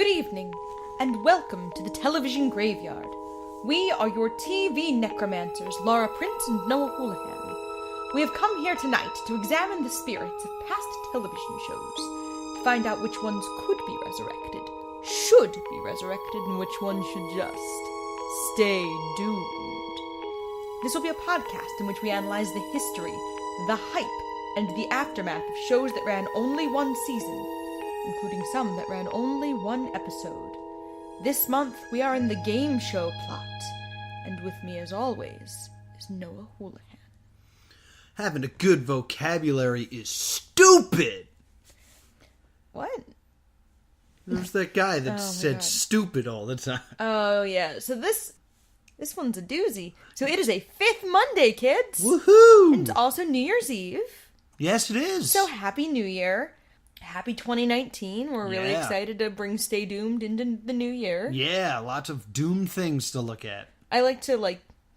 Good evening, and welcome to the television graveyard. We are your TV necromancers, Laura Prince and Noah Houlihan. We have come here tonight to examine the spirits of past television shows, to find out which ones could be resurrected, should be resurrected, and which ones should just stay doomed. This will be a podcast in which we analyze the history, the hype, and the aftermath of shows that ran only one season, including some that ran only one episode. This month, we are in the game show plot, and with me, as always, is Noah Houlihan. Having a good vocabulary is stupid! What? There's that guy that God. said stupid all the time. Oh, yeah. So this one's a doozy. So it is a fifth Monday, kids! Woohoo! And it's also New Year's Eve. Yes, it is. So happy New Year. Happy 2019. We're really Yeah. excited to bring Stay Doomed into the new year. Yeah, lots of doomed things to look at. I like to,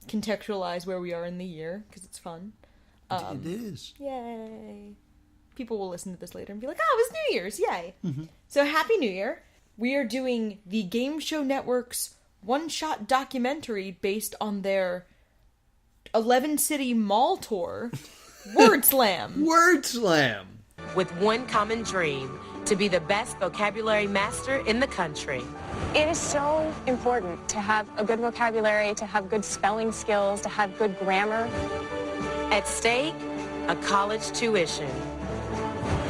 contextualize where we are in the year, because it's fun. It is. Yay. People will listen to this later and be like, oh, it was New Year's, yay. Mm-hmm. So happy New Year. We are doing the Game Show Network's one-shot documentary based on their 11-city mall tour, Wordslam. Wordslam! With one common dream, to be the best vocabulary master in the country. It is so important to have a good vocabulary, to have good spelling skills, to have good grammar. At stake, a college tuition.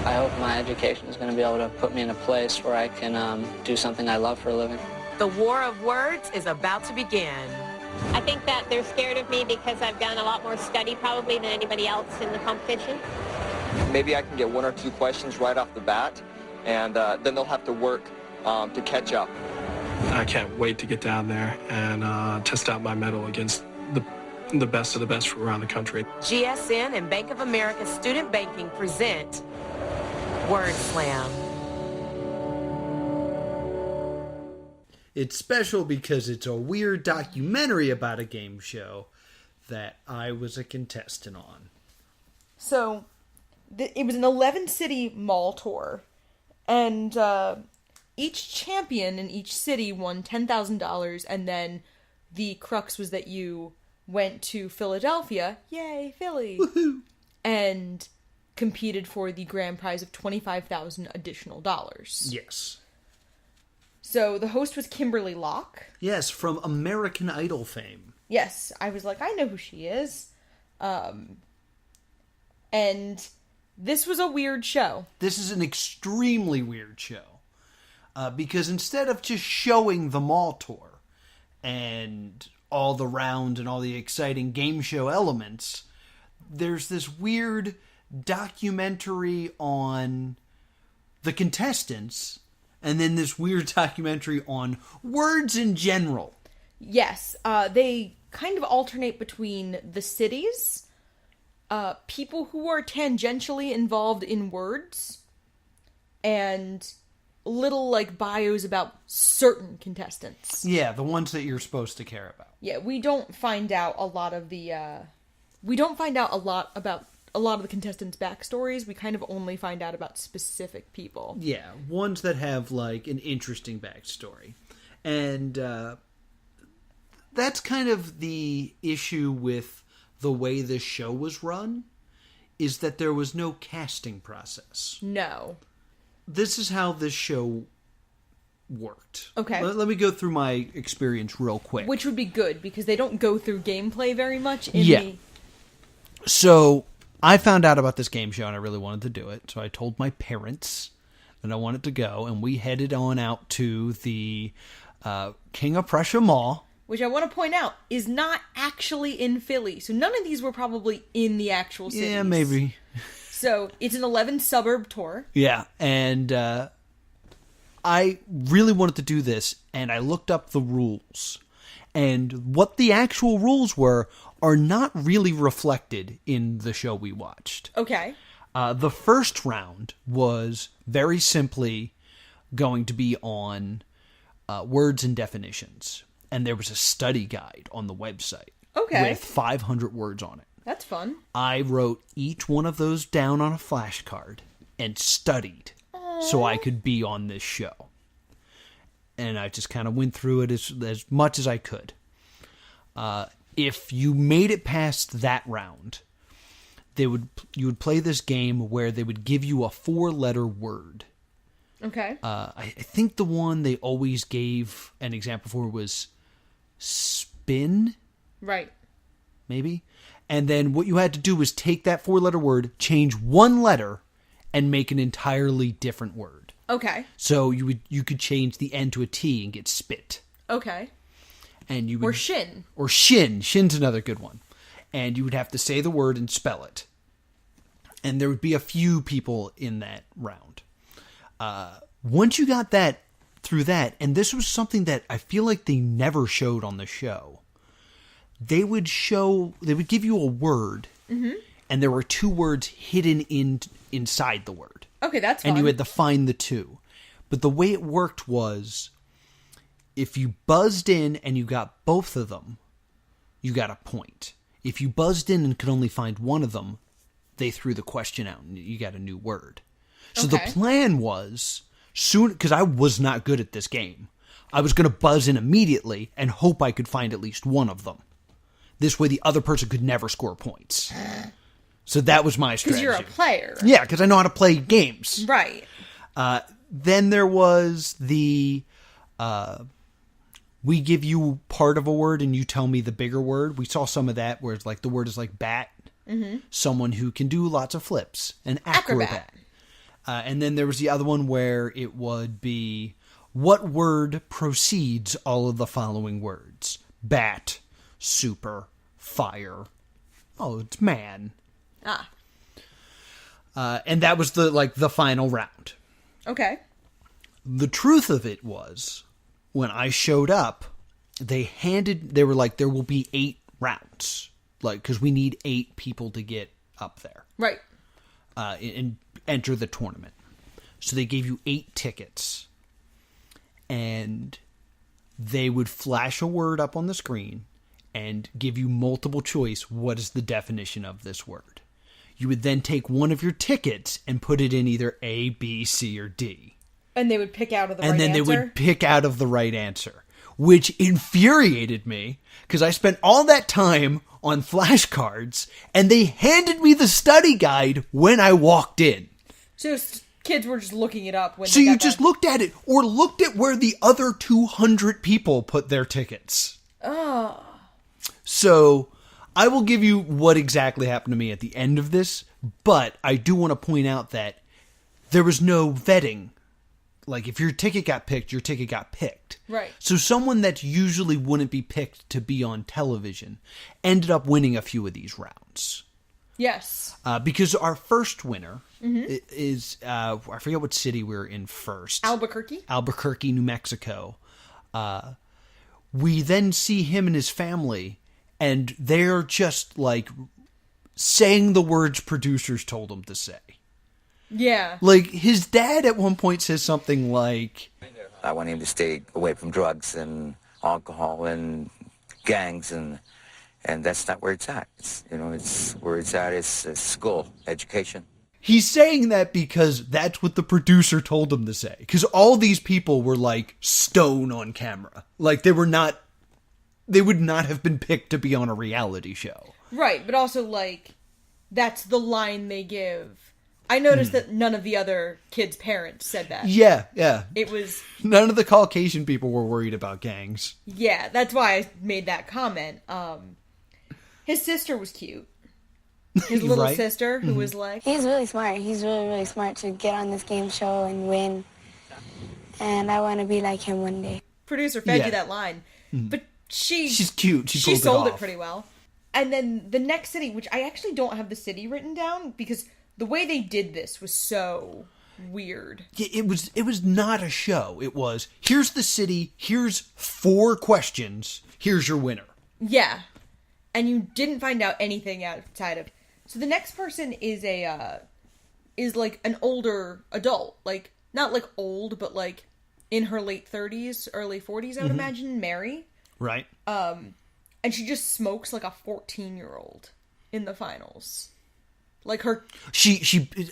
I hope my education is going to be able to put me in a place where I can do something I love for a living. The war of words is about to begin. I think that they're scared of me because I've done a lot more study probably than anybody else in the competition. Maybe I can get one or two questions right off the bat, and then they'll have to work to catch up. I can't wait to get down there and test out my mettle against the best of the best from around the country. GSN and Bank of America Student Banking present Wordslam. It's special because it's a weird documentary about a game show that I was a contestant on. So, it was an 11-city mall tour, and each champion in each city won $10,000, and then the crux was that you went to Philadelphia, yay, Philly, Woohoo! And competed for the grand prize of $25,000 additional dollars. Yes. So, the host was Kimberly Locke. Yes, from American Idol fame. Yes, I was like, I know who she is. And this was a weird show. This is an extremely weird show. Because instead of just showing the mall tour and all the rounds and all the exciting game show elements, there's this weird documentary on the contestants, and then this weird documentary on words in general. Yes, they kind of alternate between the cities, people who are tangentially involved in words, and little, bios about certain contestants. Yeah, the ones that you're supposed to care about. Yeah, we don't find out a lot of the, about a lot of the contestants' backstories. We kind of only find out about specific people. Yeah, ones that have, an interesting backstory. And, that's kind of the issue with the way this show was run, is that there was no casting process. No. This is how this show worked. Okay. Let me go through my experience real quick. Which would be good, because they don't go through gameplay very much in the... So, I found out about this game show and I really wanted to do it, so I told my parents that I wanted to go, and we headed on out to the King of Prussia Mall. Which I want to point out is not actually in Philly. So none of these were probably in the actual cities. Yeah, maybe. So it's an 11-suburb tour. Yeah, and I really wanted to do this, and I looked up the rules. And what the actual rules were are not really reflected in the show we watched. Okay. The first round was very simply going to be on words and definitions. And there was a study guide on the website. Okay. With 500 words on it. That's fun. I wrote each one of those down on a flashcard and studied so I could be on this show. and I just kind of went through it as much as I could. If you made it past that round, you would play this game where they would give you a 4-letter word. Okay. I think the one they always gave an example for was spin. Right. Maybe. And then what you had to do was take that 4-letter word, change one letter, and make an entirely different word. Okay. So you could change the N to a T and get spit. Okay. And you would, or shin. Or shin. Shin's another good one. And you would have to say the word and spell it. And there would be a few people in that round. Once you got that through that, and this was something that I feel like they never showed on the show. They would give you a word, and there were 2 words hidden inside the word. Okay, that's fine. And you had to find the 2. But the way it worked was, if you buzzed in and you got both of them, you got a point. If you buzzed in and could only find one of them, they threw the question out and you got a new word. So the plan was, because I was not good at this game, I was going to buzz in immediately and hope I could find at least one of them. This way the other person could never score points. So that was my strategy. Because you're a player. Yeah, because I know how to play games. Right. Then there was the... we give you part of a word and you tell me the bigger word. We saw some of that where it's like the word is like bat. Mm-hmm. Someone who can do lots of flips. An acrobat. And then there was the other one where it would be, what word precedes all of the following words? Bat, super, fire. Oh, it's man. And that was the final round. Okay. The truth of it was, when I showed up, they were like, there will be 8 rounds. Because we need 8 people to get up there. Right. And enter the tournament. So they gave you 8 tickets. And they would flash a word up on the screen and give you multiple choice. What is the definition of this word? You would then take one of your tickets and put it in either A, B, C, or D. And they would pick out of the right answer? And then they would pick out of the right answer. Which infuriated me, because I spent all that time on flashcards, and they handed me the study guide when I walked in. So kids were just looking it up when So you just looked at it, or looked at where the other 200 people put their tickets. Oh. So I will give you what exactly happened to me at the end of this, but I do want to point out that there was no vetting. Like, if your ticket got picked, your ticket got picked. Right. So someone that usually wouldn't be picked to be on television ended up winning a few of these rounds. Yes. Because our first winner is, I forget what city we were in first. Albuquerque, New Mexico. We then see him and his family, and they're just, saying the words producers told them to say. Yeah. His dad at one point says something like, I want him to stay away from drugs and alcohol and gangs, and that's not where it's at. It's where it's at is school, education. He's saying that because that's what the producer told him to say. Because all these people were stone on camera. They would not have been picked to be on a reality show. Right, but also that's the line they give. I noticed that none of the other kids' parents said that. Yeah. It was... None of the Caucasian people were worried about gangs. Yeah, that's why I made that comment. His sister was cute. His little sister, who was He's really smart. He's really, really smart to get on this game show and win. And I want to be like him one day. Producer fed you that line. But she's cute. She sold it pretty well. And then the next city, which I actually don't have the city written down, because... the way they did this was so weird. Yeah, it was not a show. It was, here's the city, here's 4 questions, here's your winner. Yeah. And you didn't find out anything outside of... So the next person is an older adult. Not old, but in her late 30s, early 40s, I would imagine, Mary. Right. And she just smokes like a 14-year-old in the finals. Like her...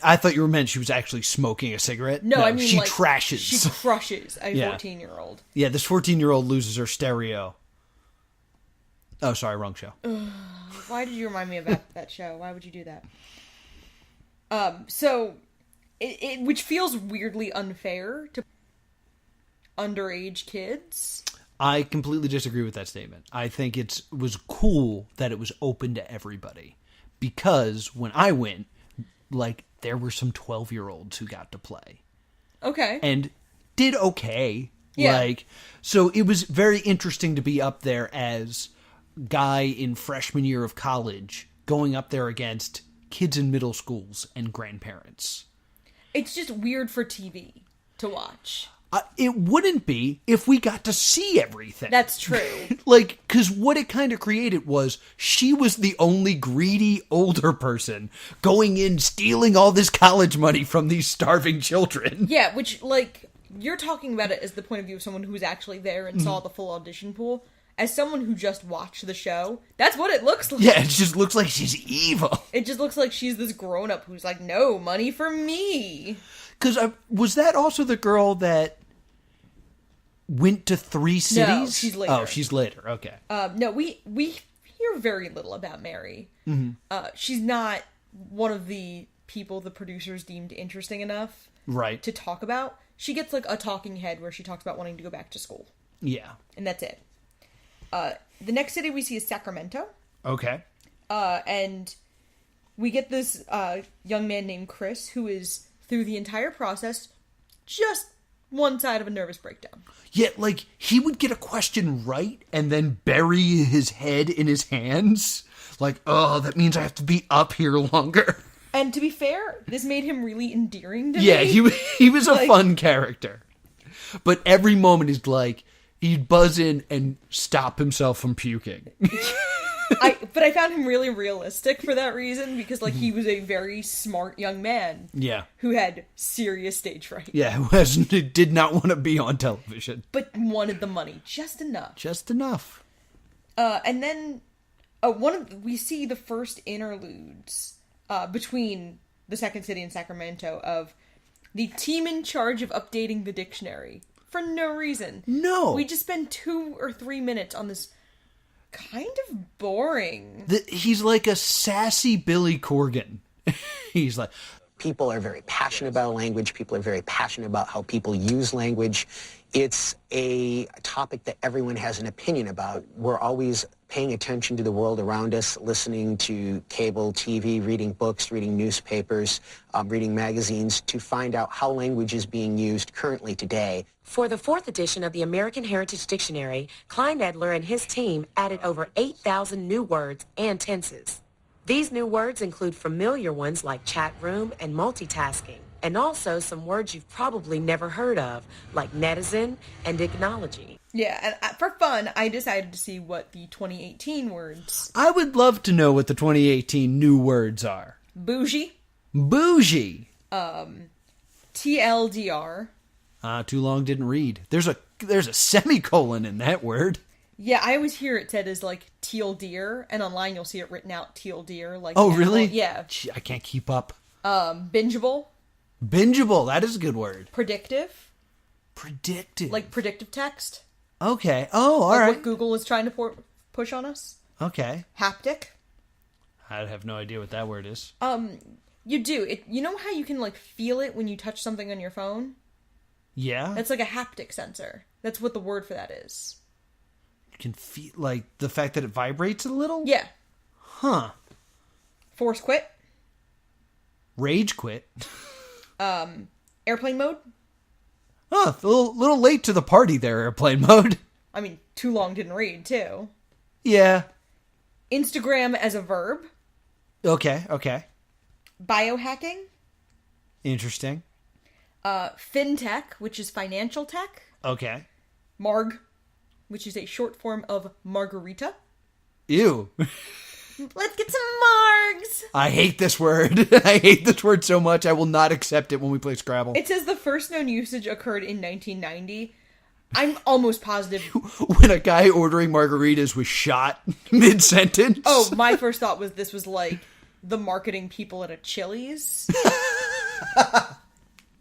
I thought you were meant she was actually smoking a cigarette. No, I mean, she like, trashes. She crushes a Yeah. 14-year-old. Yeah, this 14-year-old loses her stereo. Oh, sorry, wrong show. Why did you remind me of that show? Why would you do that? So, which feels weirdly unfair to underage kids. I completely disagree with that statement. I think it was cool that it was open to everybody. Because when I went, like, there were some 12-year-olds who got to play. Okay. And did okay. Yeah. Like, so it was very interesting to be up there as guy in freshman year of college going up there against kids in middle schools and grandparents. It's just weird for TV to watch. It wouldn't be if we got to see everything. That's true. Like, because what it kind of created was she was the only greedy older person going in, stealing all this college money from these starving children. Yeah, which, like, you're talking about it as the point of view of someone who was actually there and saw the full audition pool. As someone who just watched the show, that's what it looks like. Yeah, it just looks like she's evil. It just looks like she's this grown-up who's like, no, money for me. Because was that also the girl that went to 3 cities? No, she's later. Oh, she's later. Okay. No, we hear very little about Mary. Mm-hmm. She's not one of the people the producers deemed interesting enough Right. to talk about. She gets, like, a talking head where she talks about wanting to go back to school. Yeah. And that's it. The next city we see is Sacramento. Okay. And we get this young man named Chris, who is, through the entire process, just one side of a nervous breakdown. Yeah, like, he would get a question right and then bury his head in his hands. Like, oh, that means I have to be up here longer. And to be fair, this made him really endearing to me. Yeah, he was a fun character. But every moment he's like, he'd buzz in and stop himself from puking. But I found him really realistic for that reason, because, like, he was a very smart young man. Yeah. Who had serious stage fright. Yeah, who did not want to be on television. But wanted the money just enough. Just enough. And then we see the first interludes between the second city and Sacramento of the team in charge of updating the dictionary for no reason. No. We just spend 2 or 3 minutes on this kind of boring. He's like a sassy Billy Corgan. He's like, people are very passionate about language. People are very passionate about how people use language. It's a topic that everyone has an opinion about. We're always paying attention to the world around us, listening to cable TV, reading books, reading newspapers, reading magazines to find out how language is being used currently today. For the 4th edition of the American Heritage Dictionary, Klein Edler and his team added over 8,000 new words and tenses. These new words include familiar ones like chat room and multitasking, and also some words you've probably never heard of, like netizen and ignology. Yeah, and for fun, I decided to see what the 2018 words... I would love to know what the 2018 new words are. Bougie. Bougie. TLDR. Too long didn't read. There's a semicolon in that word. Yeah, I always hear it said as, like, teal deer, and online you'll see it written out teal deer. Like, oh, really? Yeah. Gee, I can't keep up. Bingeable. Bingeable, that is a good word. Predictive. Predictive. Like predictive text. Okay. Oh, all like right. What Google is trying to push on us. Okay. Haptic. I have no idea what that word is. You do. You know how you can, like, feel it when you touch something on your phone? Yeah. That's like a haptic sensor. That's what the word for that is. You can feel, like, the fact that it vibrates a little? Yeah. Huh. Force quit. Rage quit. Airplane mode. Oh, a little late to the party there, airplane mode. I mean, too long didn't read, too. Yeah. Instagram as a verb. Okay. Biohacking. Interesting. FinTech, which is financial tech. Okay. Marg, which is a short form of margarita. Ew. Let's get some margs. I hate this word. I hate this word so much. I will not accept it when we play Scrabble. It says the first known usage occurred in 1990. I'm almost positive. When a guy ordering margaritas was shot mid-sentence. Oh, my first thought was this was like the marketing people at a Chili's.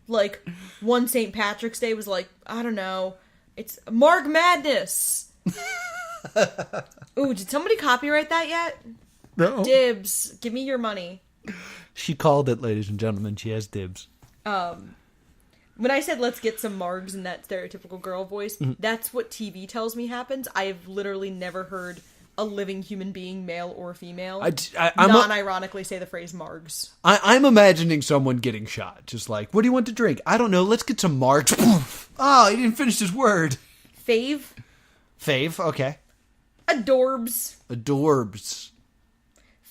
Like, one St. Patrick's Day was like, I don't know, it's Marg Madness. Ooh, did somebody copyright that yet? No. Dibs. Give me your money. She called it, ladies and gentlemen. She has dibs. When I said let's get some margs in that stereotypical girl voice, that's what TV tells me happens. I have literally never heard a living human being, male or female, non-ironically say the phrase margs. I'm imagining someone getting shot. Just like, what do you want to drink? I don't know. Let's get some margs. Oh, he didn't finish his word. Fave. Okay. Adorbs.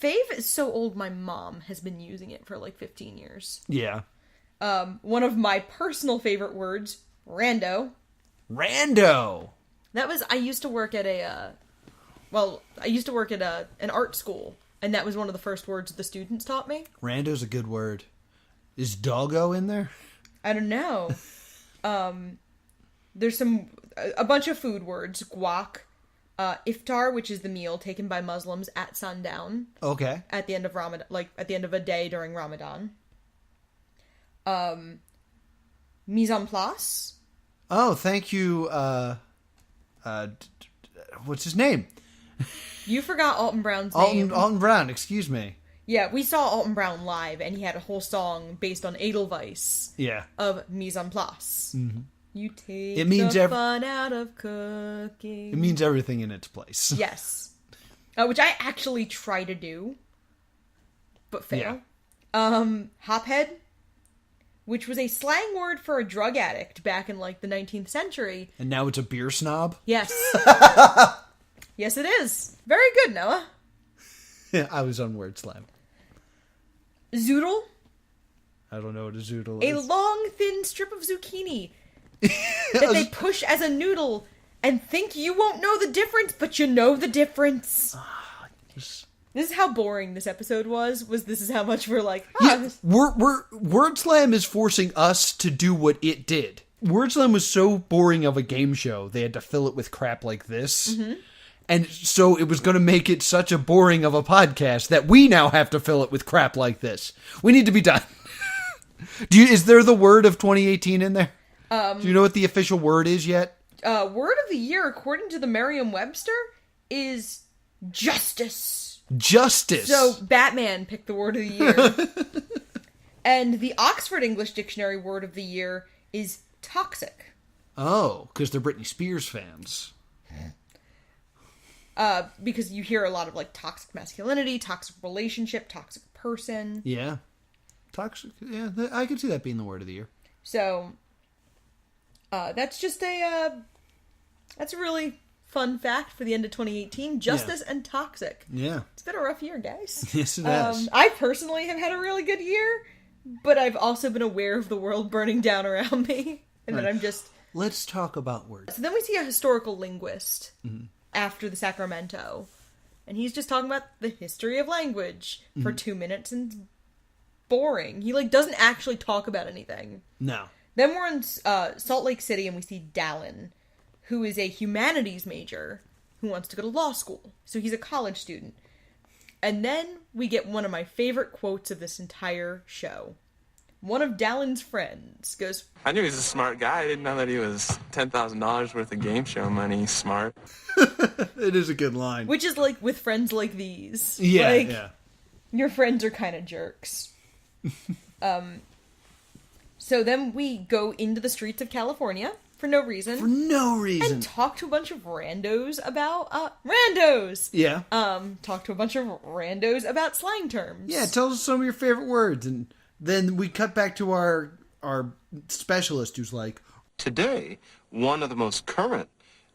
Fave is so old, my mom has been using it for like 15 years. Yeah. One of my personal favorite words, rando. That was, I used to work at an art school, and that was one of the first words the students taught me. Rando's a good word. Is doggo in there? I don't know. There's a bunch of food words. Guac. Iftar, which is the meal taken by Muslims at sundown. Okay. At the end of Ramadan, like at the end of a day during Ramadan. Mise en place. Oh, thank you. What's his name? You forgot Alton Brown's name. Alton Brown, excuse me. Yeah, we saw Alton Brown live, and he had a whole song based on Edelweiss. Yeah. Of mise en place. Mm-hmm. You take fun out of cooking. It means everything in its place. Yes. Which I actually try to do, but fail. Yeah. Hophead, which was a slang word for a drug addict back in like the 19th century. And now it's a beer snob? Yes. Yes, it is. Very good, Noah. Yeah, I was on Wordslam. Zoodle. I don't know what a zoodle is. A long, thin strip of zucchini that they push as a noodle and think you won't know the difference, but you know the difference. This is how boring this episode was. This is how much we're like, Wordslam is forcing us to do what it did. Wordslam was so boring of a game show, they had to fill it with crap like this. Mm-hmm. And so it was going to make it such a boring of a podcast that we now have to fill it with crap like this. We need to be done. Is there the word of 2018 in there? Do you know what the official word is yet? Word of the year, according to the Merriam-Webster, is justice. Justice. So Batman picked the word of the year. And the Oxford English Dictionary word of the year is toxic. Oh, because they're Britney Spears fans. Because you hear a lot of like toxic masculinity, toxic relationship, toxic person. Yeah. Toxic. Yeah, I could see that being the word of the year. So, that's just that's a really fun fact for the end of 2018. Justice and toxic. Yeah. It's been a rough year, guys. Yes, it has. I personally have had a really good year, but I've also been aware of the world burning down around me. And then I'm just... Let's talk about words. So then we see a historical linguist after the Sacramento. And he's just talking about the history of language for 2 minutes, and it's boring. He doesn't actually talk about anything. No. Then we're in Salt Lake City, and we see Dallin, who is a humanities major who wants to go to law school. So he's a college student. And then we get one of my favorite quotes of this entire show. One of Dallin's friends goes, I knew he was a smart guy. I didn't know that he was $10,000 worth of game show money smart. It is a good line. Which is like, with friends like these. Yeah, yeah. Your friends are kind of jerks. So then we go into the streets of California for no reason. For no reason. And talk to a bunch of randos about, randos! Yeah. Talk to a bunch of randos about slang terms. Yeah, tell us some of your favorite words. And then we cut back to our specialist who's like, today, one of the most current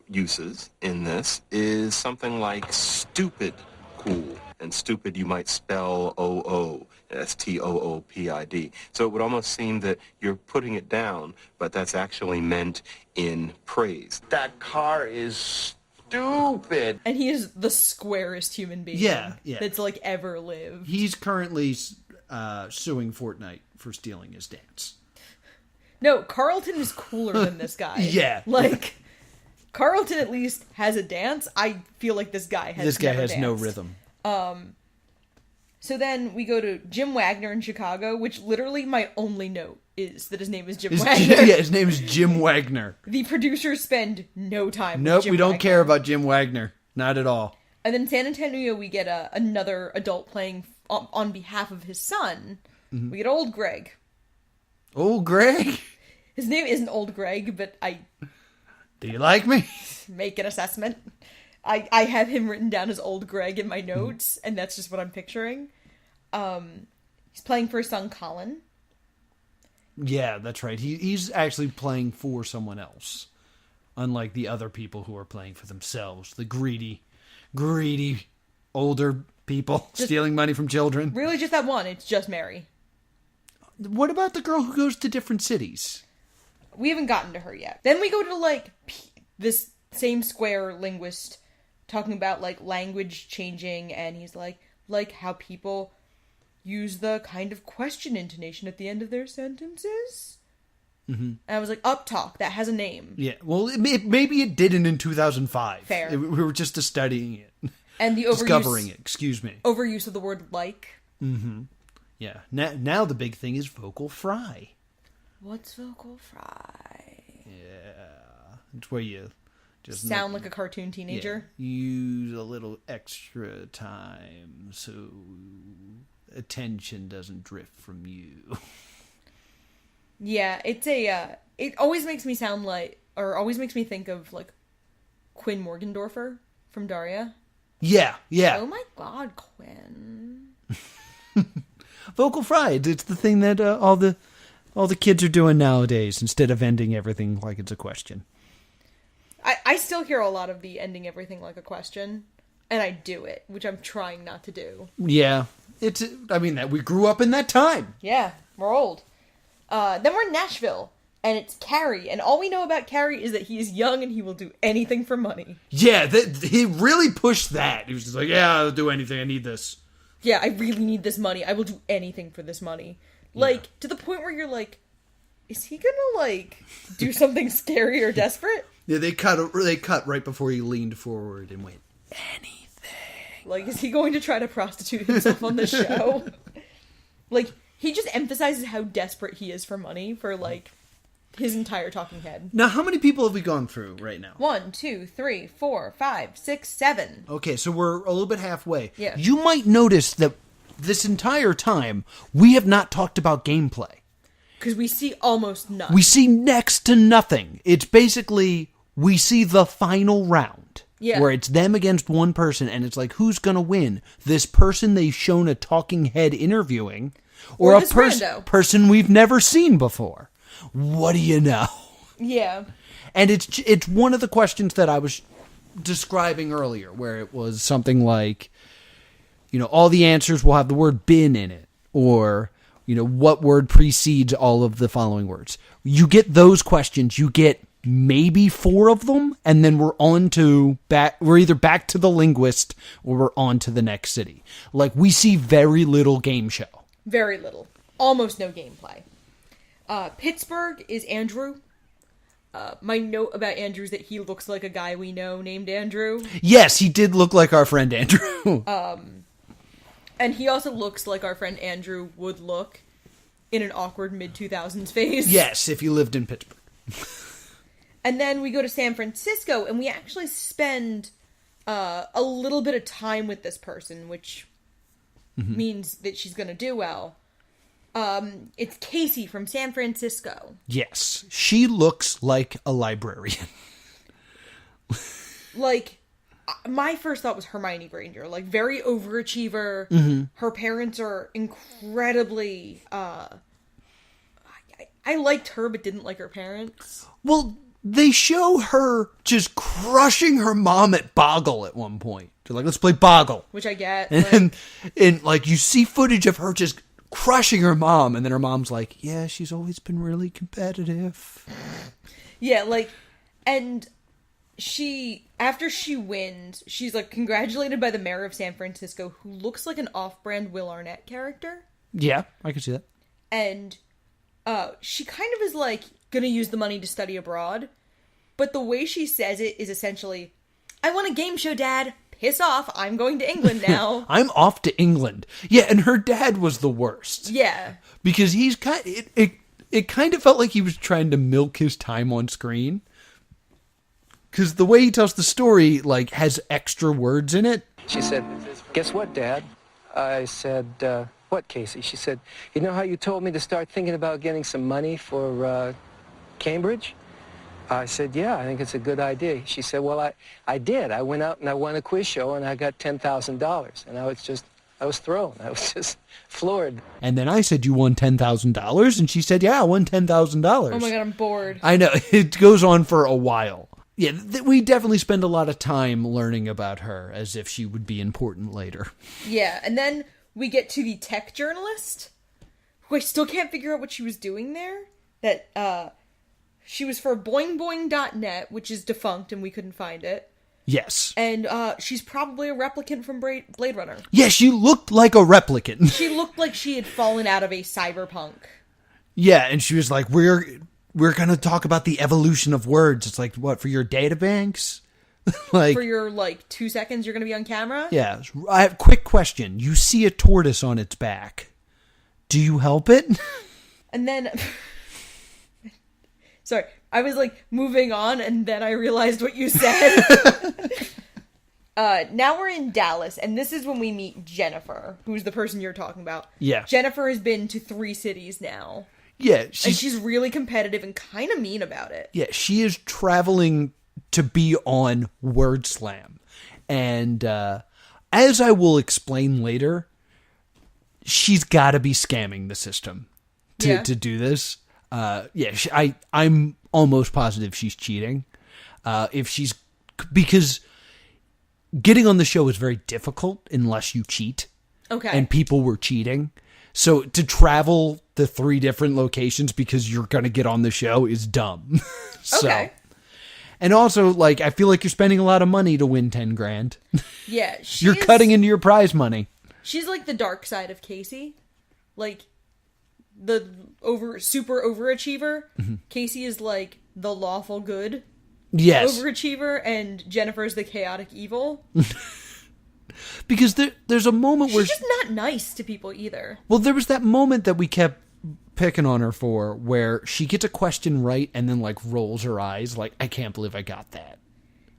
uses in this is something like stupid cool. And stupid you might spell O-O. That's T-O-O-P-I-D. So it would almost seem that you're putting it down, but that's actually meant in praise. That car is stupid. And he is the squarest human being that's ever lived. He's currently suing Fortnite for stealing his dance. No, Carlton is cooler than this guy. Yeah. Carlton at least has a dance. I feel like this guy has no danced. rhythm. So then we go to Jim Wagner in Chicago, which literally my only note is that his name is Jim Wagner. Yeah, his name is Jim Wagner. The producers spend no time with Nope, Jim we don't Wagner. care about Jim Wagner. Not at all. And then in San Antonio, we get another adult playing on behalf of his son. Mm-hmm. We get Old Greg. Old Greg? His name isn't Old Greg, but Do you like me? Make an assessment. I have him written down as Old Greg in my notes, and that's just what I'm picturing. He's playing for his son, Colin. Yeah, that's right. He's actually playing for someone else. Unlike the other people who are playing for themselves. The greedy older people stealing money from children. Really just that one. It's just Mary. What about the girl who goes to different cities? We haven't gotten to her yet. Then we go to, this same square linguist talking about, language changing, and he's like how people use the kind of question intonation at the end of their sentences. Mm-hmm. And I was like, uptalk, that has a name. Yeah, well, maybe it didn't in 2005. Fair. We were just studying it. And the discovering it, excuse me. Overuse of the word like. Mm-hmm. Yeah. Now the big thing is vocal fry. What's vocal fry? Yeah. It's where you just sound like a cartoon teenager. Yeah, use a little extra time so attention doesn't drift from you. Yeah, it's it always makes me sound always makes me think of, Quinn Morgendorfer from Daria. Yeah. Oh my god, Quinn. Vocal fry, it's the thing that all the kids are doing nowadays instead of ending everything like it's a question. I still hear a lot of the ending everything like a question, and I do it, which I'm trying not to do. Yeah. That we grew up in that time. Yeah, we're old. Then we're in Nashville, and it's Carrie, and all we know about Carrie is that he is young and he will do anything for money. Yeah, he really pushed that. He was just like, yeah, I'll do anything, I need this. Yeah, I really need this money. I will do anything for this money. To the point where you're like, is he gonna, do something scary or desperate? Yeah, they cut right before he leaned forward and went, anything. Is he going to try to prostitute himself on this show? He just emphasizes how desperate he is for money for, his entire talking head. Now, how many people have we gone through right now? 1, 2, 3, 4, 5, 6, 7. Okay, so we're a little bit halfway. Yeah. You might notice that this entire time, we have not talked about gameplay. Because we see almost none. We see next to nothing. It's basically, we see the final round. Yeah. Where it's them against one person, and it's who's gonna win? This person they've shown a talking head interviewing, or a person we've never seen before. What do you know? Yeah. And it's one of the questions that I was describing earlier, where it was something like, all the answers will have the word been in it, or, what word precedes all of the following words. You get those questions, you get maybe 4 of them, and then we're either back to the linguist, or we're on to the next city. We see very little game show. Very little. Almost no gameplay. Pittsburgh is Andrew. My note about Andrew is that he looks like a guy we know named Andrew. Yes, he did look like our friend Andrew. And he also looks like our friend Andrew would look in an awkward mid-2000s phase. Yes, if you lived in Pittsburgh. And then we go to San Francisco, and we actually spend a little bit of time with this person, which means that she's going to do well. It's Casey from San Francisco. Yes, she looks like a librarian. My first thought was Hermione Granger, very overachiever. Mm-hmm. Her parents are incredibly, I liked her, but didn't like her parents. Well, they show her just crushing her mom at Boggle at one point. They're like, let's play Boggle. Which I get. And you see footage of her just crushing her mom, and then her mom's like, yeah, she's always been really competitive. Yeah, and after she wins, she's congratulated by the mayor of San Francisco, who looks like an off-brand Will Arnett character. Yeah, I can see that. And she kind of is gonna use the money to study abroad, but the way she says it is essentially, I want a game show, Dad. piss off, I'm going to England now. I'm off to England. Yeah, and her dad was the worst. Yeah. Because he's it kind of felt like he was trying to milk his time on screen. Because the way he tells the story, like, has extra words in it. She said, "Guess what, Dad?" I said, "What, Casey?" She said, "You know how you told me to start thinking about getting some money for Cambridge?" I said, "Yeah, I think it's a good idea." She said, "Well, I did. I went out and I won a quiz show and I got $10,000." And I was thrown. I was just floored. And then I said, "You won $10,000?" And she said, "Yeah, I won $10,000. Oh my God, I'm bored. I know. It goes on for a while. Yeah, we definitely spend a lot of time learning about her as if she would be important later. Yeah, and then we get to the tech journalist, who I still can't figure out what she was doing there. That, she was for boingboing.net, which is defunct and we couldn't find it. Yes. And she's probably a replicant from Blade Runner. Yeah, she looked like a replicant. She looked like she had fallen out of a cyberpunk. Yeah, and she was like, we're going to talk about the evolution of words. It's like, what, for your databanks? Like, for your, 2 seconds you're going to be on camera? Yeah. I have a quick question. You see a tortoise on its back. Do you help it? And then... Sorry, I was, moving on, and then I realized what you said. Now we're in Dallas, and this is when we meet Jennifer, who's the person you're talking about. Yeah. Jennifer has been to 3 cities now. Yeah. And she's really competitive and kind of mean about it. Yeah, she is traveling to be on Wordslam. And as I will explain later, she's got to be scamming the system to do this. I'm almost positive she's cheating. Because getting on the show is very difficult unless you cheat. Okay. And people were cheating. So to travel to 3 different locations because you're going to get on the show is dumb. Okay. And also, I feel like you're spending a lot of money to win 10 grand. Yeah. You're cutting into your prize money. She's like the dark side of Casey. The super overachiever. Mm-hmm. Casey is like the lawful good. Yes. Overachiever, and Jennifer's the chaotic evil. Because there's a moment where... She's just not nice to people either. Well, there was that moment that we kept picking on her for where she gets a question right and then, rolls her eyes I can't believe I got that.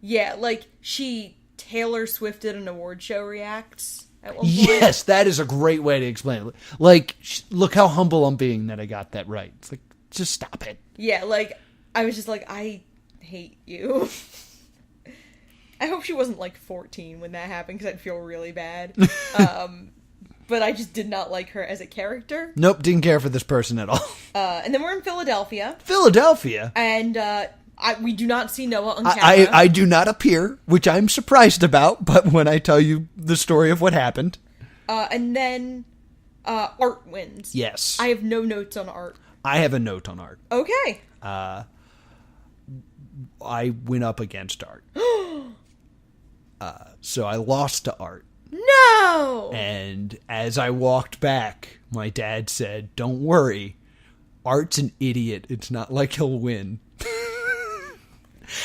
Yeah, she Taylor Swifted an award show reacts at one point. Yes, that is a great way to explain it. Look how humble I'm being that I got that right. It's just stop it. Yeah, I was just I hate you. I hope she wasn't 14 when that happened because I'd feel really bad. But I just did not like her as a character. Nope, didn't care for this person at all. And then we're in Philadelphia. Philadelphia? And we do not see Noah on camera. I do not appear, which I'm surprised about, but when I tell you the story of what happened. And then Art wins. Yes. I have no notes on Art. I have a note on Art. Okay. I went up against Art. So I lost to Art. No! And as I walked back, my dad said, "Don't worry, Art's an idiot. It's not like he'll win."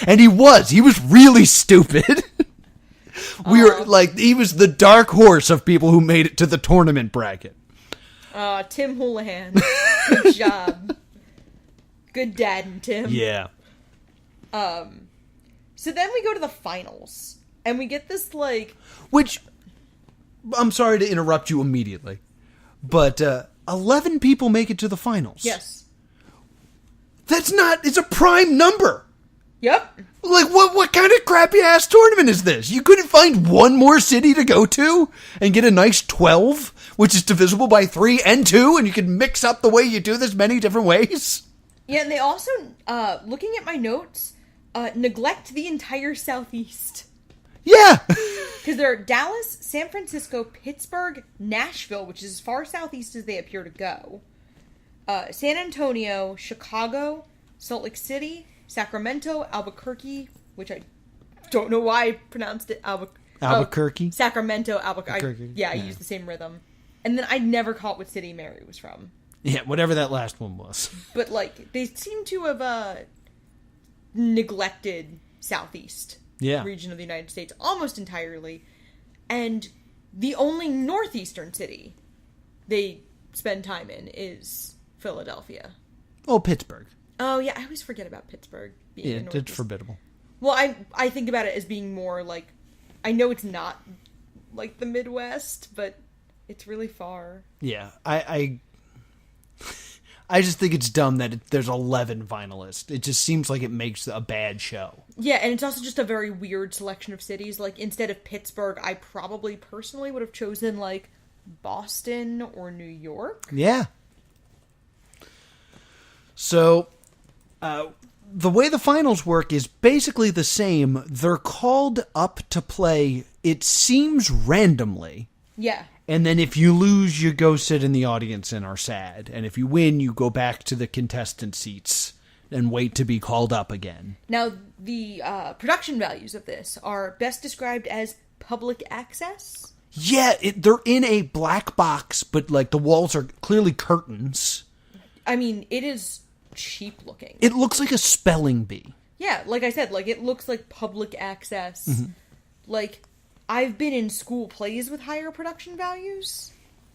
And he was really stupid. We were he was the dark horse of people who made it to the tournament bracket. Tim Houlihan. Good job. Good dadding, Tim. Yeah. So then we go to the finals. And we get this, Which, I'm sorry to interrupt you immediately, but 11 people make it to the finals. Yes. It's a prime number. Yep. What kind of crappy-ass tournament is this? You couldn't find one more city to go to and get a nice 12, which is divisible by 3 and 2, and you can mix up the way you do this many different ways? Yeah, and they also, looking at my notes, neglect the entire Southeast. Yeah. Because they're Dallas, San Francisco, Pittsburgh, Nashville, which is as far southeast as they appear to go, San Antonio, Chicago, Salt Lake City, Sacramento, Albuquerque, which I don't know why I pronounced it Albuquerque? Sacramento, Albuquerque. I used the same rhythm. And then I never caught what city Mary was from. Yeah, whatever that last one was. But, they seem to have neglected Southeast. region of the United States, almost entirely. And the only northeastern city they spend time in is Philadelphia. Oh, Pittsburgh. Oh, yeah, I always forget about Pittsburgh being Yeah, the northeast. it's formidable. Well, I think about it as being more like, I know it's not like the Midwest, but it's really far. Yeah, I just think it's dumb that there's 11 finalists. It just seems like it makes a bad show. Yeah, and it's also just a very weird selection of cities. Like, instead of Pittsburgh, I probably personally would have chosen, like, Boston or New York. Yeah. So, the way the finals work is basically the same. They're called up to play, it seems randomly. Yeah. And then if you lose, you go sit in the audience and are sad. And if you win, you go back to the contestant seats and wait to be called up again. Now, the production values of this are best described as public access. Yeah, they're in a black box, but like the walls are clearly curtains. I mean, it is cheap looking. It looks like a spelling bee. Yeah, like I said, like it looks like public access. Mm-hmm. Like, I've been in school plays with higher production values.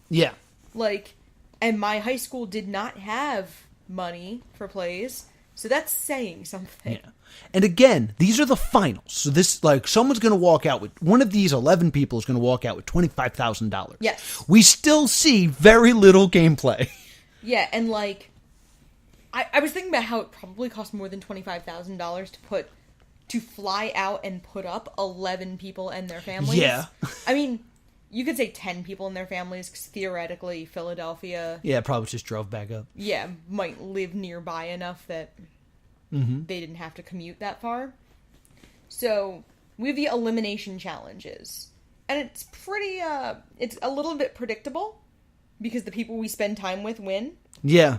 Yeah. Like, and my high school did not have money for plays, so that's saying something. Yeah. And again, these are the finals. So this, like, someone's going to walk out with, one of these 11 people is going to walk out with $25,000. Yes. We still see very little gameplay. Yeah, and like, I was thinking about how it probably cost more than $25,000 to fly out and put up 11 people and their families. Yeah. I mean, you could say 10 people and their families, because theoretically, Philadelphia... Yeah, probably just drove back up. Yeah, might live nearby enough that they didn't have to commute that far. So, we have the elimination challenges. And it's pretty, it's a little bit predictable, because the people we spend time with win. Yeah.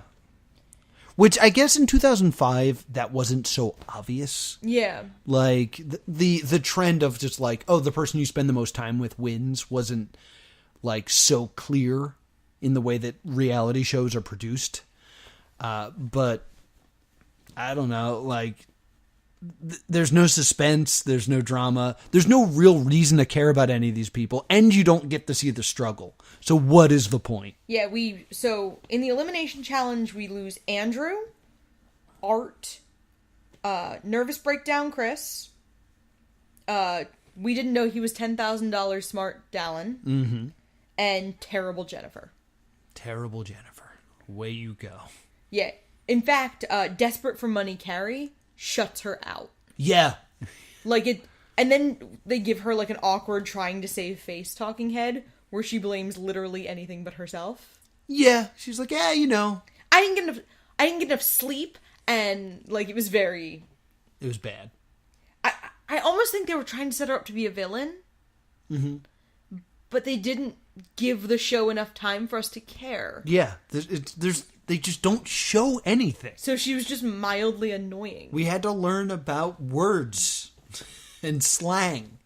Which I guess in 2005, that wasn't so obvious. Yeah. Like, the trend of just like, oh, the person you spend the most time with wins wasn't, like, so clear in the way that reality shows are produced. But, I don't know, like, there's no suspense, there's no drama, there's no real reason to care about any of these people, and you don't get to see the struggle. So what is the point? Yeah, so in the elimination challenge, we lose Andrew, Art, Nervous Breakdown Chris, we didn't know he was $10,000 smart Dallin, and Terrible Jennifer. Terrible Jennifer. Way you go. Yeah. In fact, Desperate for Money Carrie shuts her out. Yeah. Like it, and then they give her like an awkward trying to save face talking head where she blames literally anything but herself. Yeah, she's like, yeah, you know. I didn't get enough sleep, and like it was bad. I almost think they were trying to set her up to be a villain. But they didn't give the show enough time for us to care. Yeah, they just don't show anything. So she was just mildly annoying. We had to learn about words and slang.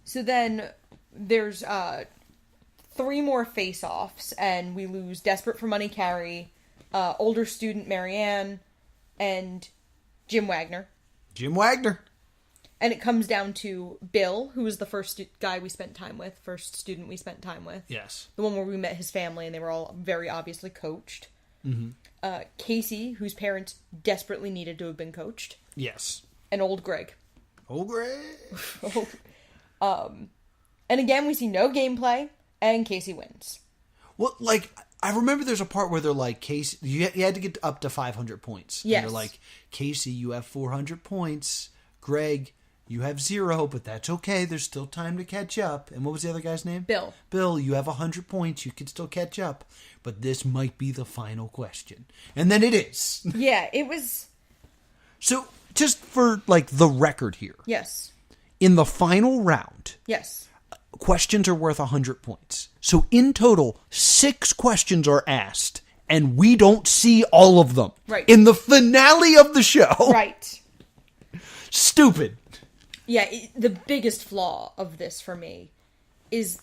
So then there's 3 more face-offs, and we lose Desperate for Money Carrie, older student Marianne, and Jim Wagner. Jim Wagner. And it comes down to Bill, who was the first student we spent time with. Yes. The one where we met his family, and they were all very obviously coached. Casey, whose parents desperately needed to have been coached. Yes. And old Greg. Old Greg. And again, we see no gameplay, and Casey wins. Well, like, I remember there's a part where they're like, Casey, you had to get up to 500 points. Yes. And they're like, Casey, you have 400 points. Greg, you have 0, but that's okay. There's still time to catch up. And what was the other guy's name? Bill. Bill, you have 100 points. You can still catch up. But this might be the final question. And then it is. Yeah, it was... So, just for, like, the record here. Yes. In the final round... Yes. Questions are worth 100 points. So, in total, 6 questions are asked. And we don't see all of them. Right. In the finale of the show. Right. Stupid. Yeah, the biggest flaw of this for me is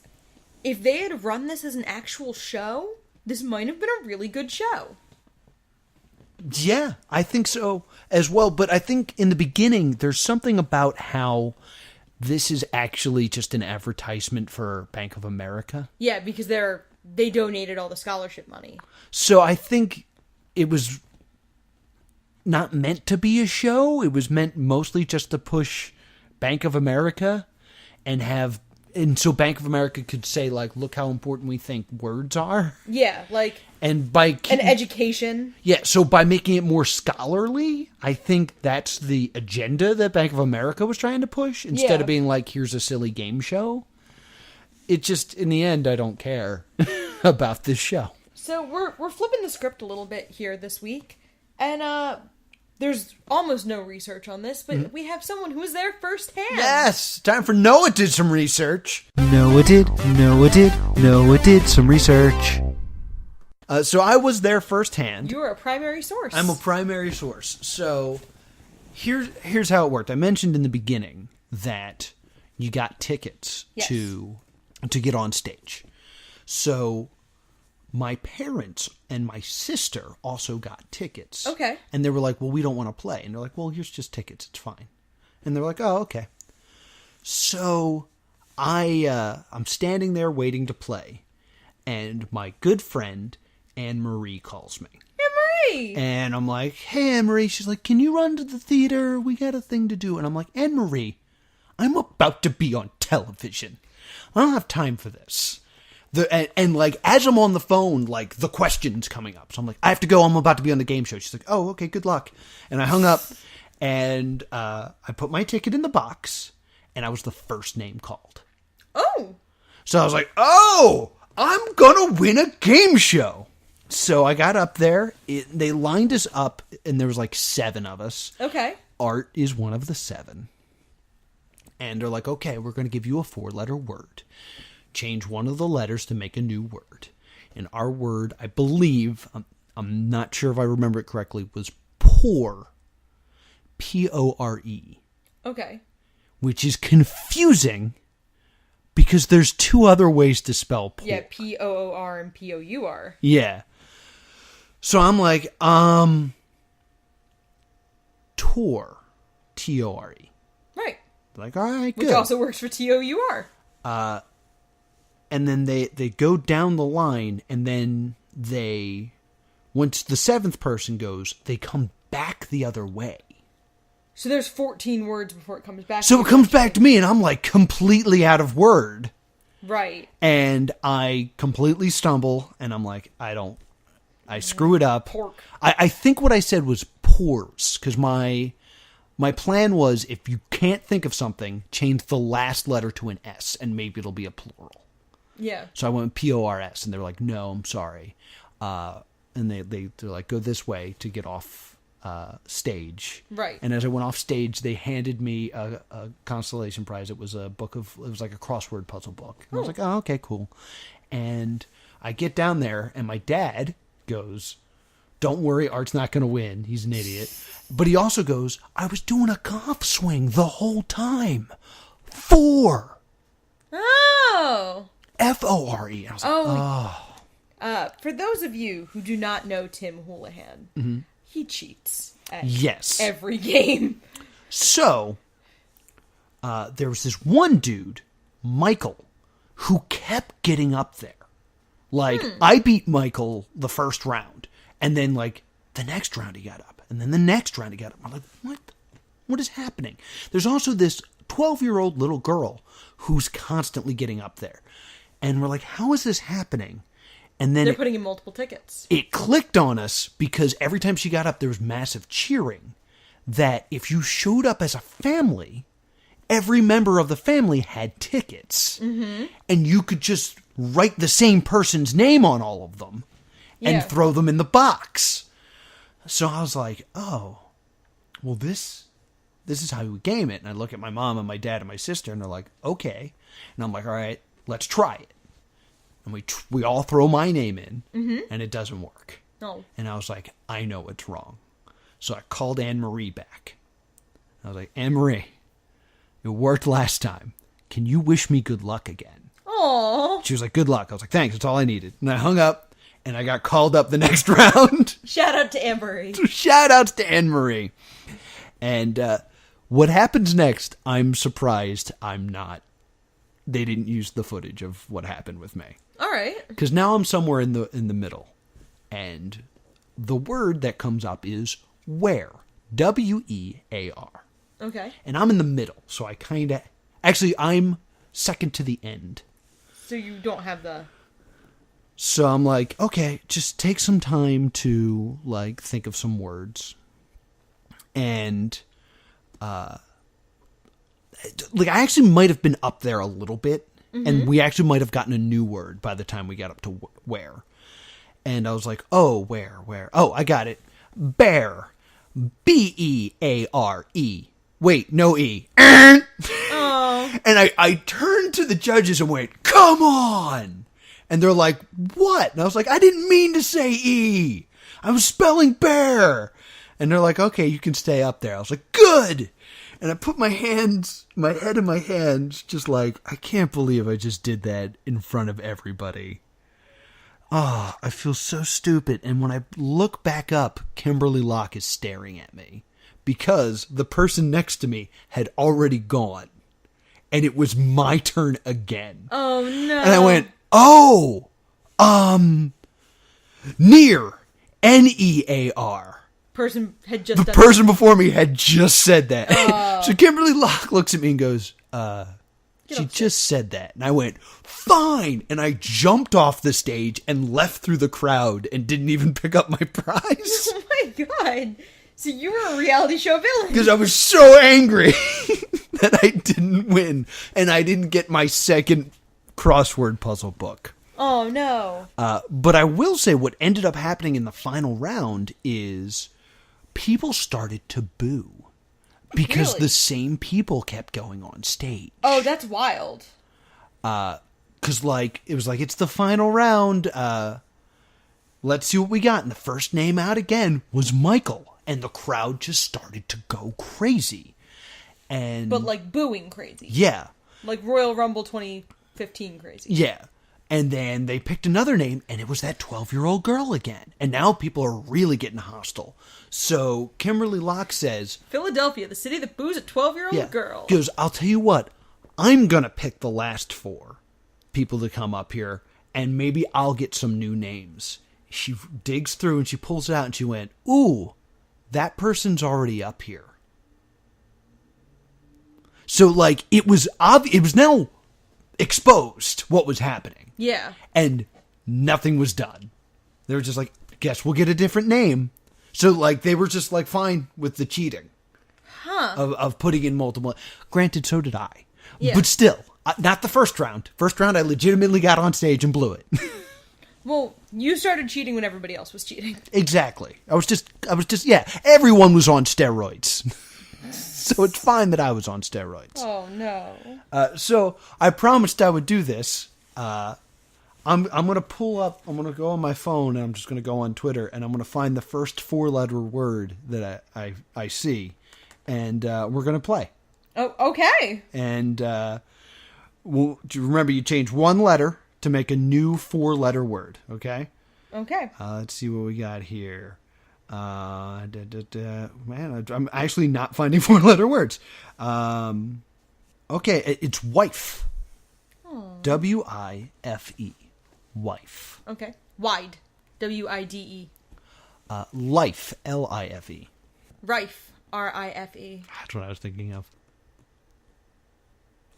if they had run this as an actual show, this might have been a really good show. Yeah, I think so as well. But I think in the beginning, there's something about how this is actually just an advertisement for Bank of America. Yeah, because they donated all the scholarship money. So I think it was not meant to be a show. It was meant mostly just to push Bank of America and so Bank of America could say, like, look how important we think words are. Yeah, like... And an education. Yeah, so by making it more scholarly, I think that's the agenda that Bank of America was trying to push, instead of being like, here's a silly game show. It just, in the end, I don't care about this show. So we're flipping the script a little bit here this week, and there's almost no research on this, but we have someone who was there firsthand. Yes! Time for Noah did some research. Noah did some research. So I was there firsthand. You're a primary source. I'm a primary source. So here's how it worked. I mentioned in the beginning that you got tickets to get on stage. So my parents and my sister also got tickets. Okay. And they were like, well, we don't want to play. And they're like, well, here's just tickets. It's fine. And they're like, oh, okay. So I'm standing there waiting to play. And my good friend Anne-Marie calls me. Anne-Marie! And I'm like, hey, Anne-Marie. She's like, can you run to the theater? We got a thing to do. And I'm like, Anne-Marie, I'm about to be on television. I don't have time for this. And like, as I'm on the phone, like, the question's coming up. So I'm like, I have to go. I'm about to be on the game show. She's like, oh, okay, good luck. And I hung up, and I put my ticket in the box, and I was the first name called. Oh! So I was like, oh, I'm gonna win a game show. So I got up there. They lined us up, and there was like 7 of us. Okay. Art is one of the 7. And they're like, okay, we're going to give you a 4-letter word. Change one of the letters to make a new word. And our word, I believe, I'm not sure if I remember it correctly, was poor. P-O-R-E. Okay. Which is confusing because there's 2 other ways to spell poor. Yeah, P-O-O-R and P-O-U-R. Yeah. So I'm like, Tor. T-O-R-E. Right. Like, all right, good. Which also works for T-O-U-R. And then they go down the line, and then once the 7th person goes, they come back the other way. So there's 14 words before it comes back. So it comes back to me, and I'm like completely out of word. Right. And I completely stumble, and I'm like, I screw it up. Pork. I think what I said was pores, because my plan was, if you can't think of something, change the last letter to an S, and maybe it'll be a plural. Yeah. So I went P-O-R-S, and they're like, no, I'm sorry. And they're like, go this way to get off stage. Right. And as I went off stage, they handed me a consolation prize. It was like a crossword puzzle book. And I was like, oh, okay, cool. And I get down there, and my dad goes, don't worry, Art's not going to win. He's an idiot. But he also goes, I was doing a golf swing the whole time. 4. Oh. F-O-R-E. I was like, oh. For those of you who do not know Tim Houlihan, he cheats at every game. So, there was this one dude, Michael, who kept getting up there. Like, I beat Michael the first round, and then, like, the next round he got up, and then the next round he got up. I'm like, what? What is happening? There's also this 12-year-old little girl who's constantly getting up there. And we're like, how is this happening? And then they're putting in multiple tickets. It clicked on us because every time she got up, there was massive cheering. That if you showed up as a family, every member of the family had tickets. Mm-hmm. And you could just write the same person's name on all of them and throw them in the box. So I was like, oh, well, this is how we game it. And I look at my mom and my dad and my sister, and they're like, okay. And I'm like, all right, let's try it. And we all throw my name in, and it doesn't work. No. And I was like, I know it's wrong. So I called Anne-Marie back. I was like, Anne-Marie, it worked last time. Can you wish me good luck again? Aww. She was like, good luck. I was like, thanks, that's all I needed. And I hung up, and I got called up the next round. Shout out to Anne-Marie. Shout outs to Anne-Marie. And what happens next, I'm surprised they didn't use the footage of what happened with me. All right. Because now I'm somewhere in the middle. And the word that comes up is where. W-E-A-R. Okay. And I'm in the middle, so I kind of... Actually, I'm second to the end. So you don't have the... So I'm like, okay, just take some time to, like, think of some words. And, like, I actually might have been up there a little bit. Mm-hmm. And we actually might have gotten a new word by the time we got up to where. And I was like, oh, where? Oh, I got it. Bear. B-E-A-R-E. Wait, no E. Oh. And I turned to the judges and went, come on. And they're like, what? And I was like, I didn't mean to say E. I was spelling bear. And they're like, okay, you can stay up there. I was like, good. And I put my head in my hands, just like, I can't believe I just did that in front of everybody. Oh, I feel so stupid. And when I look back up, Kimberly Locke is staring at me because the person next to me had already gone. And it was my turn again. Oh, no. And I went, near. N-E-A-R. Person had just the done person before me had just said that. Oh. So Kimberly Locke looks at me and goes, she just said that. And I went, fine. And I jumped off the stage and left through the crowd and didn't even pick up my prize. Oh my god. So you were a reality show villain. Because I was so angry that I didn't win. And I didn't get my second crossword puzzle book. Oh no. But I will say what ended up happening in the final round is people started to boo. Because Really? the same people kept going on stage. Oh, that's wild. Because, like, it was like, it's the final round. Let's see what we got. And the first name out again was Michael. And the crowd just started to go crazy. But, like, booing crazy. Yeah. Like Royal Rumble 2015 crazy. Yeah. And then they picked another name, and it was that 12-year-old girl again. And now people are really getting hostile. So Kimberly Locke says... Philadelphia, the city that boos a 12-year-old girl. Goes, I'll tell you what, I'm going to pick the last 4 people to come up here, and maybe I'll get some new names. She digs through, and she pulls it out, and she went, ooh, that person's already up here. So, like, it was now exposed what was happening. Yeah. And nothing was done. They were just like, guess we'll get a different name. So, like, they were just, like, fine with the cheating. Huh. Of putting in multiple. Granted, so did I. Yeah. But still, not the first round. First round, I legitimately got on stage and blew it. Well, you started cheating when everybody else was cheating. Exactly. I was just, yeah, everyone was on steroids. So it's fine that I was on steroids. Oh, no. So I promised I would do this. I'm going to pull up, I'm going to go on my phone, and I'm just going to go on Twitter, and I'm going to find the first 4-letter word that I see, and we're going to play. Oh, okay. And remember, you change one letter to make a new 4-letter word, okay? Okay. Let's see what we got here. Man, I'm actually not finding 4-letter words. Okay, it's wife. W-I-F-E. Wife. Okay. Wide. W-I-D-E. Life. L-I-F-E. Rife. R-I-F-E. That's what I was thinking of.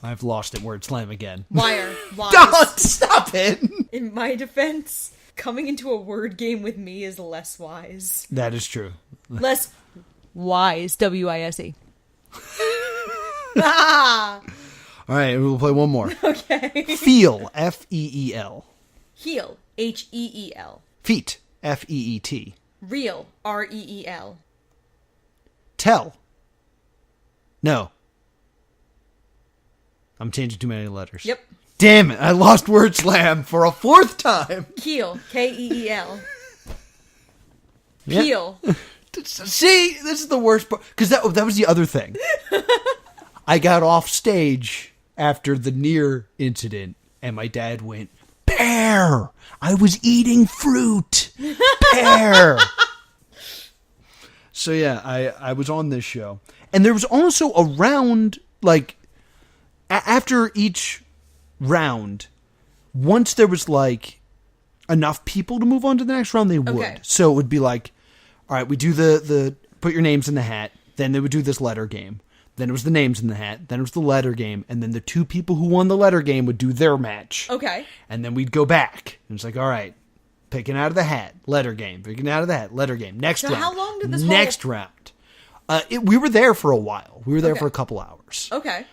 I've lost it. Wordslam again. Wire. Wise. Don't stop it. In my defense, coming into a word game with me is less wise. That is true. Less wise. W-I-S-E. Ah! All right, we'll play one more. Okay. Feel. F-E-E-L. Heel. H-E-E-L. Feet. F-E-E-T. Real. R-E-E-L. Tell. No. I'm changing too many letters. Yep. Damn it, I lost Wordslam for a 4th time. Keel. K-E-E-L. Yep. Keel. See, this is the worst part. Because that was the other thing. I got off stage after the near incident, and my dad went, Bear! pear. I was eating fruit. Pear. So yeah, I was on this show. And there was also a round, like, after each round, once there was, like, enough people to move on to the next round, they would. Okay. So it would be like, all right, we do the put your names in the hat. Then they would do this letter game. Then it was the names in the hat. Then it was the letter game. And then the two people who won the letter game would do their match. Okay. And then we'd go back. And it's like, all right, picking out of the hat, letter game. Picking out of the hat, letter game. Next round. How long did this Next round. We were there for a while. We were there for a couple hours. Okay.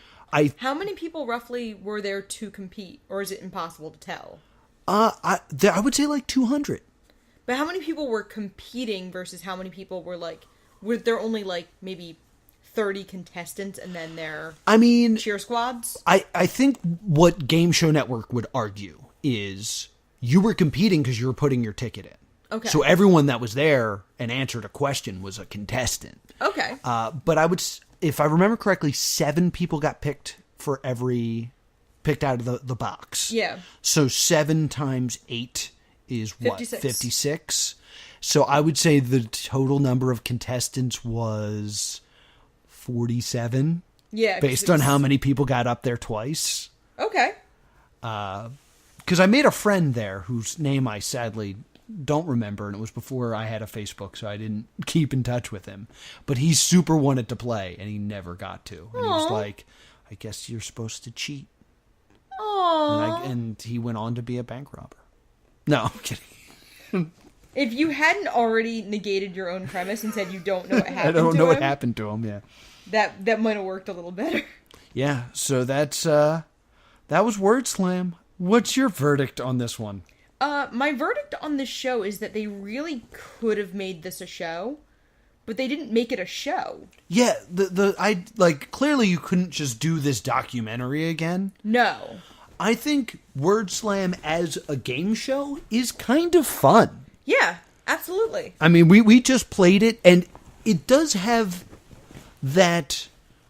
How many people roughly were there to compete? Or is it impossible to tell? I would say like 200. But how many people were competing versus how many people were like... Were there only like maybe 30 contestants and then their cheer squads? I think what Game Show Network would argue is you were competing because you were putting your ticket in. Okay. So everyone that was there and answered a question was a contestant. Okay. But I would, if I remember correctly, 7 people got picked out of the box. Yeah. So 7 times 8 is what? 56. 56. So I would say the total number of contestants was 47. Yeah. Based on how many people got up there twice. Okay. Because I made a friend there whose name I sadly don't remember, and it was before I had a Facebook, so I didn't keep in touch with him. But he super wanted to play, and he never got to. And he was like, I guess you're supposed to cheat. Aww. And he went on to be a bank robber. No, I'm kidding. If you hadn't already negated your own premise and said you don't know what happened I don't know what happened to him, yeah. That might have worked a little better. Yeah, so that was Wordslam. What's your verdict on this one? My verdict on this show is that they really could have made this a show, but they didn't make it a show. Yeah, clearly you couldn't just do this documentary again. No. I think Wordslam as a game show is kind of fun. Yeah, absolutely. I mean, we just played it, and it does have that,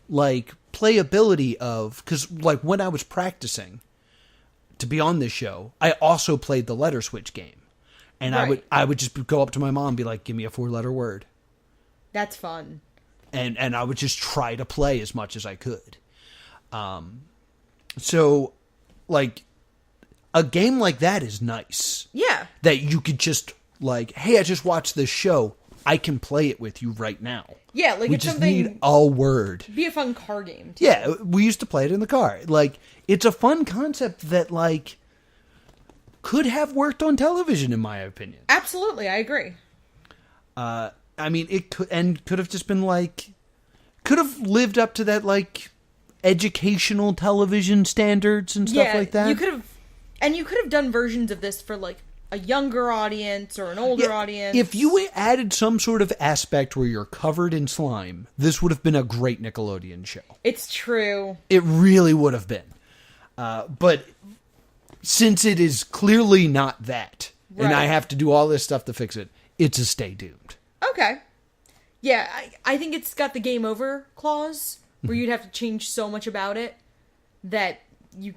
like, playability of... Because, like, when I was practicing to be on this show, I also played the letter switch game. And right. I would just go up to my mom and be like, give me a 4-letter word. That's fun. And I would just try to play as much as I could. So, like, a game like that is nice. Yeah. That you could just... Like, hey, I just watched this show. I can play it with you right now. Yeah, like we it's just something... need a word. Be a fun car game, too. Yeah, we used to play it in the car. Like, it's a fun concept that, like, could have worked on television, in my opinion. Absolutely, I agree. I mean, it could have just been, like... Could have lived up to that, like, educational television standards and stuff like that. You could have done versions of this for, like, a younger audience or an older audience. If you added some sort of aspect where you're covered in slime, this would have been a great Nickelodeon show. It's true. It really would have been. But since it is clearly not that, and I have to do all this stuff to fix it, it's a stay doomed. Okay. Yeah, I think it's got the game over clause, where you'd have to change so much about it that you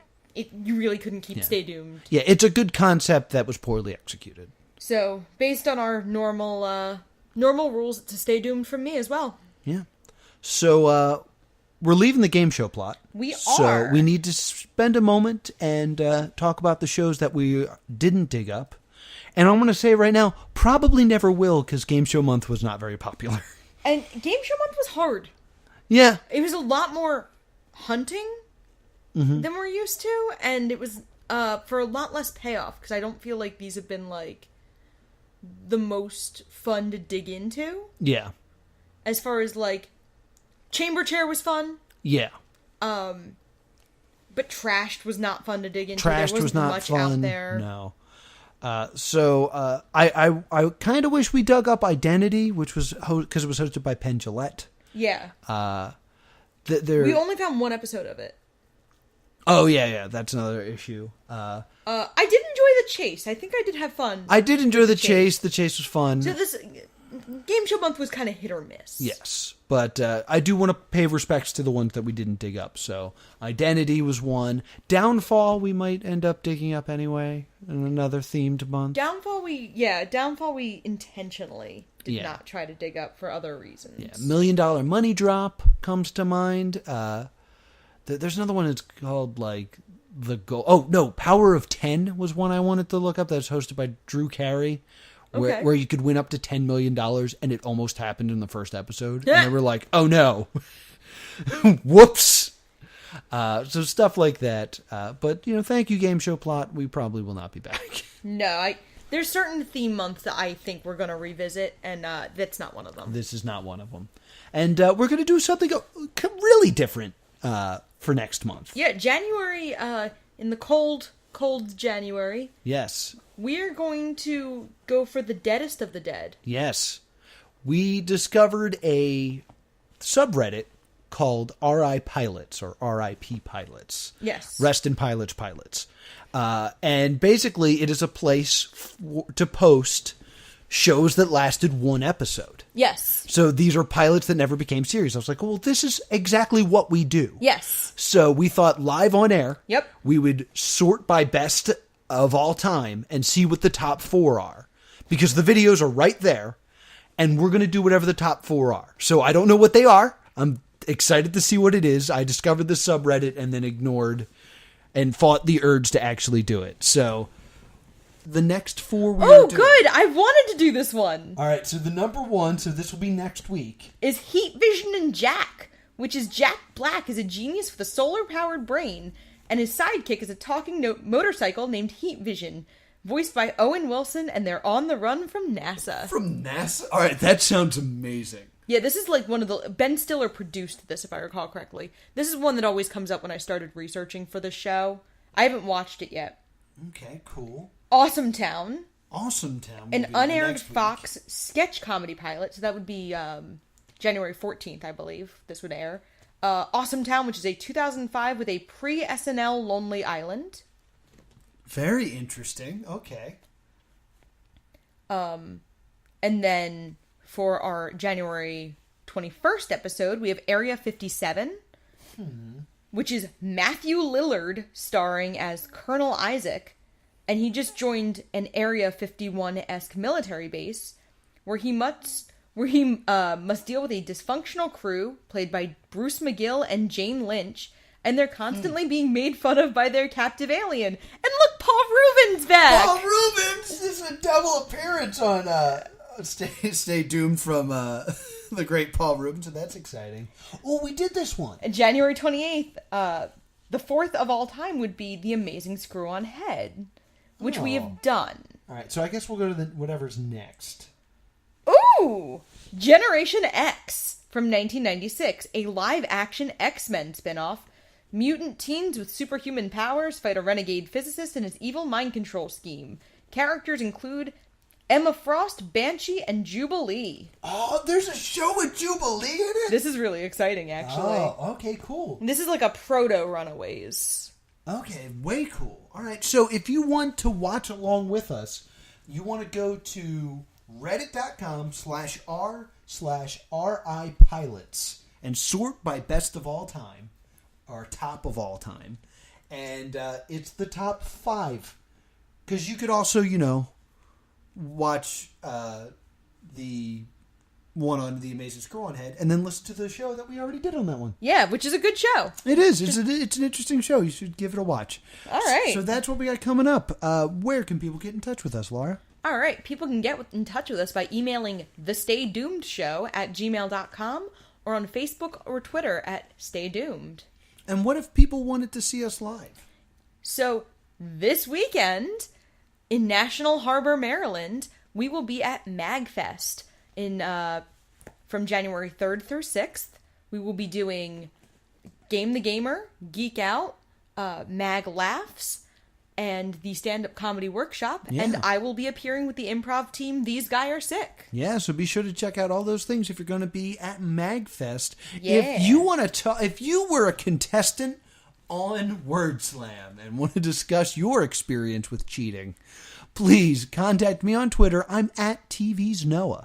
really couldn't keep Stay Doomed. Yeah, it's a good concept that was poorly executed. So, based on our normal rules, it's a Stay Doomed from me as well. Yeah. So, we're leaving the game show plot. We are. So, we need to spend a moment and talk about the shows that we didn't dig up. And I'm going to say right now, probably never will, because Game Show Month was not very popular. And Game Show Month was hard. Yeah. It was a lot more hunting than we're used to, and it was for a lot less payoff, because I don't feel like these have been, like, the most fun to dig into. Yeah. As far as, like, Chamber Chair was fun. Yeah. But Trashed was not fun to dig into. Trashed was not much fun. Out there. No. So I kind of wish we dug up Identity, which was because it was hosted by Penn Jillette. Yeah. We only found one episode of it. Oh yeah, that's another issue. I did enjoy the chase. I think I did have fun. I did enjoy the chase. The chase was fun. So this Game Show Month was kind of hit or miss. Yes, but I do want to pay respects to the ones that we didn't dig up. So Identity was one. Downfall we might end up digging up anyway in another themed month. Downfall we intentionally did not try to dig up for other reasons. Yeah, $1 Million Money Drop comes to mind. There's another one that's called like The Goal. Oh no, Power of 10 was one I wanted to look up. That's hosted by Drew Carey. Where you could win up to $10 million, and it almost happened in the first episode. And they were like, oh no. Whoops. So stuff like that. But, thank you, Game Show Plot. We probably will not be back. No, there's certain theme months that I think we're going to revisit, and that's not one of them. This is not one of them. And we're going to do something really different for next month. Yeah, January, in the cold January. Yes. We're going to go for the deadest of the dead. Yes. We discovered a subreddit called RI Pilots, or RIP Pilots. Yes. Rest in Pilots. And basically it is a place to post shows that lasted one episode. Yes. So these are pilots that never became series. I was like, well, this is exactly what we do. Yes. So we thought live on air, Yep. we would sort by best of all time and see what the top 4 are. Because the videos are right there, and we're going to do whatever the top 4 are. So I don't know what they are. I'm excited to see what it is. I discovered the subreddit and then ignored and fought the urge to actually do it. So the next 4 we Oh, good! I wanted to do this one! All right, so the number 1, so this will be next week, is Heat Vision and Jack, which is Jack Black is a genius with a solar-powered brain, and his sidekick is a talking motorcycle named Heat Vision, voiced by Owen Wilson, and they're on the run from NASA. From NASA? All right, that sounds amazing. Yeah, this is like one of the... Ben Stiller produced this, if I recall correctly. This is one that always comes up when I started researching for the show. I haven't watched it yet. Okay, cool. Awesome Town. An unaired Fox sketch comedy pilot, so that would be January 14th, I believe, this would air. Awesome Town, which is a 2005 with a pre-SNL Lonely Island. Very interesting. Okay. And then for our January 21st episode, we have Area 57, which is Matthew Lillard starring as Colonel Isaac, and he just joined an Area 51-esque military base where he must deal with a dysfunctional crew played by Bruce McGill and Jane Lynch, and they're constantly being made fun of by their captive alien. And look, Paul Rubens back! Paul Rubens! This is a double appearance on Stay Doomed from the great Paul Rubens, and that's exciting. Oh, we did this one. And January 28th, the 4th of all time would be The Amazing Screw-On Head, which we have done. All right, so I guess we'll go to whatever's next. Ooh! Generation X from 1996, a live-action X-Men spinoff. Mutant teens with superhuman powers fight a renegade physicist and his evil mind control scheme. Characters include Emma Frost, Banshee, and Jubilee. Oh, there's a show with Jubilee in it? This is really exciting, actually. Oh, okay, cool. This is like a proto-Runaways. Okay, way cool. All right, so if you want to watch along with us, you want to go to reddit.com/r/RIPilots and sort by best of all time, or top of all time. And it's the top 5. Because you could also, watch the one on The Amazing Screw-On Head and then listen to the show that we already did on that one. Yeah, which is a good show. It is. It's an interesting show. You should give it a watch. All right. So that's what we got coming up. Where can people get in touch with us, Laura? All right. People can get in touch with us by emailing thestaydoomedshow@gmail.com or on Facebook or Twitter @staydoomed. And what if people wanted to see us live? So this weekend in National Harbor, Maryland, we will be at MagFest from January 3rd through 6th. We will be doing Game the Gamer, Geek Out, Mag Laughs, and the stand-up comedy workshop. Yeah. And I will be appearing with the improv team These Guy Are Sick. Yeah, so be sure to check out all those things if you're going to be at MagFest. Yeah. If you want to if you were a contestant on Wordslam and want to discuss your experience with cheating, please contact me on Twitter. I'm @TVsNoah.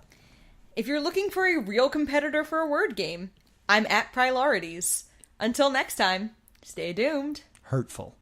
If you're looking for a real competitor for a word game, I'm at Priorities. Until next time, stay doomed. Hurtful.